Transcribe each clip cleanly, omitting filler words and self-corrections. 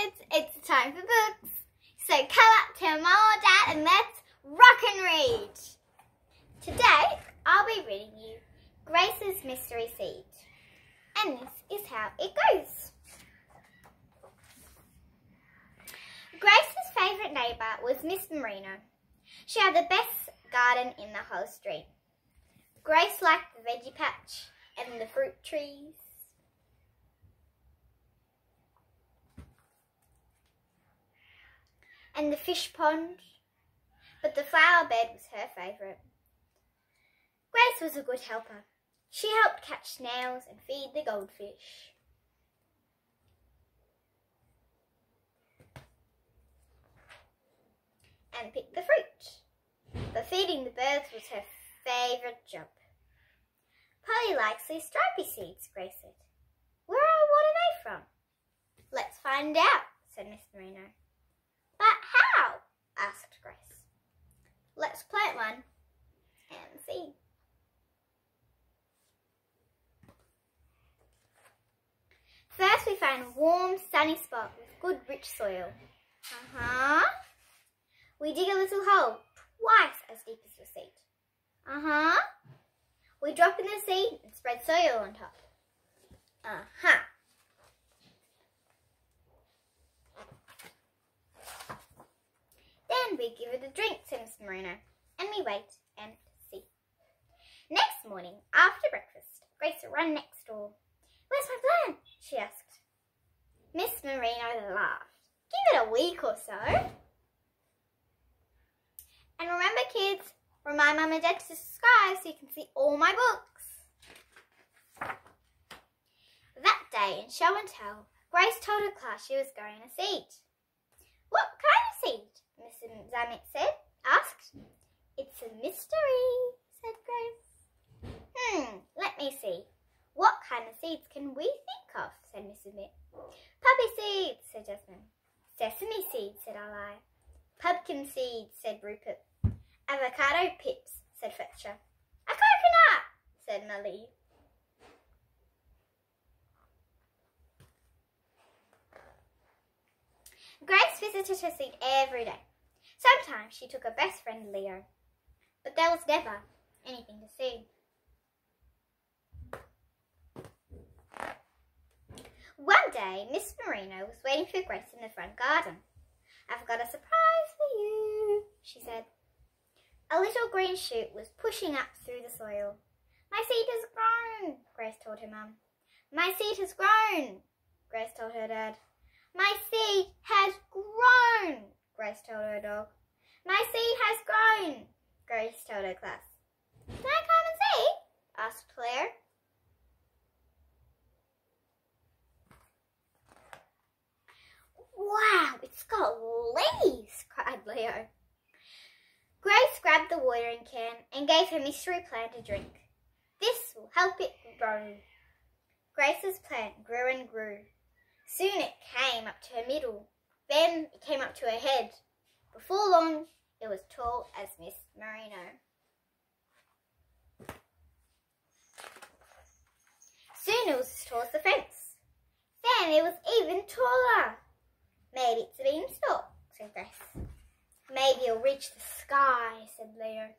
kids, it's time for books. So come up to Mum or Dad and let's rock and read. Today I'll be reading you Grace's Mystery Seed. And this is how it goes. Grace's favourite neighbour was Miss Marino. She had the best garden in the whole street. Grace liked the veggie patch and the fruit trees. And the fish pond, but the flower bed was her favourite. Grace was a good helper. She helped catch snails and feed the goldfish. And pick the fruit. But feeding the birds was her favourite job. Polly likes these stripy seeds, Grace said. What are they from? Let's find out, said Miss Marino. But how? Asked Grace. Let's plant one and see. First we find a warm, sunny spot with good, rich soil. We dig a little hole, twice as deep as the seed. We drop in the seed and spread soil on top. Then we give it a drink, said Miss Marino, and we wait and see. Next morning, after breakfast, Grace ran next door. Where's my plant? She asked. Miss Marino laughed. Give it a week or so. And remember, kids, remind Mum and Dad to subscribe so you can see all my books. That day in show and tell, Grace told her class she was growing a seed. What kind of seed? Mrs. Zammit asked. It's a mystery, said Grace. Let me see. What kind of seeds can we think of? Said Mrs. Mitt. Poppy seeds, said Jasmine. Sesame seeds, said Eli. Pumpkin seeds, said Rupert. Avocado pips, said Fletcher. A coconut, said Molly. Grace visited her seed every day. Sometimes she took her best friend Leo, but there was never anything to see. One day, Miss Marino was waiting for Grace in the front garden. I've got a surprise for you, she said. A little green shoot was pushing up through the soil. My seed has grown, Grace told her mum. My seed has grown, Grace told her dad. My seed has grown, Grace told her dog. My seed has grown, Grace told her class. Can I come and see? Asked Claire. Wow, it's got leaves, cried Leo. Grace grabbed the watering can and gave her mystery plant a drink. This will help it grow. Grace's plant grew and grew. Soon it came up to her middle. Then it came up to her head. Before long, it was tall as Miss Marino. Soon it was as tall as the fence. Then it was even taller. Maybe it's a beanstalk, said Grace. Maybe it'll reach the sky, said Leo.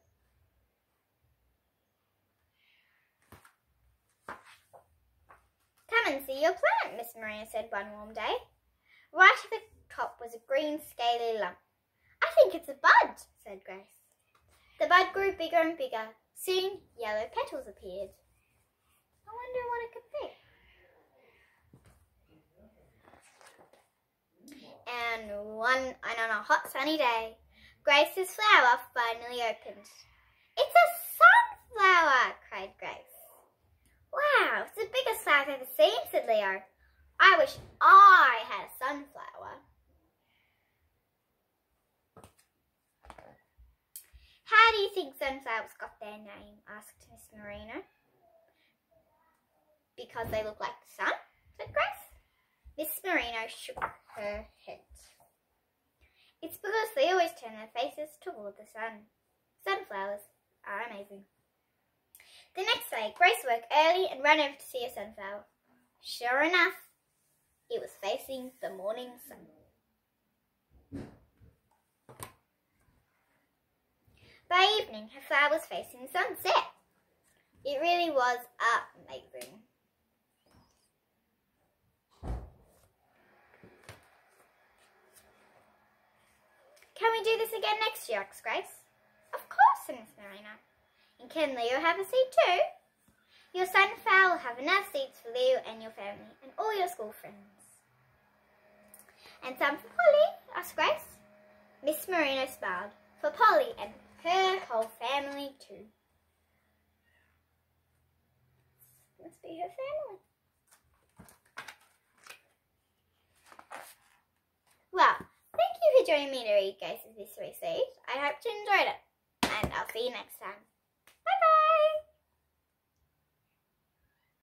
Come and see your plant, Miss Marino said one warm day. Right at the top was a green scaly lump. I think it's a bud, said Grace. The bud grew bigger and bigger. Soon yellow petals appeared. I wonder what it could be. And on a hot sunny day, Grace's flower finally opened. It's a sunflower, cried Grace. Wow, it's the biggest flower I've ever seen, said Leo. I wish I had a sunflower. How do you think sunflowers got their name? Asked Miss Marino. Because they look like the sun, said Grace. Miss Marino shook her head. It's because they always turn their faces toward the sun. Sunflowers are amazing. The next day, Grace woke early and ran over to see a sunflower. Sure enough, It was facing the morning sun. By evening, her flower was facing the sunset. It really was amazing. Can we do this again next year, asked Grace. Of course, said Miss Marina. And can Leo have a seat too? Your sunflower will have enough seats for Leo and your family and all your school friends. And some for Polly, asked Grace. Miss Marina smiled. For Polly and her whole family too. Must be her family. Well, thank you for joining me to read Grace's Mystery Series. I hope you enjoyed it, and I'll see you next time.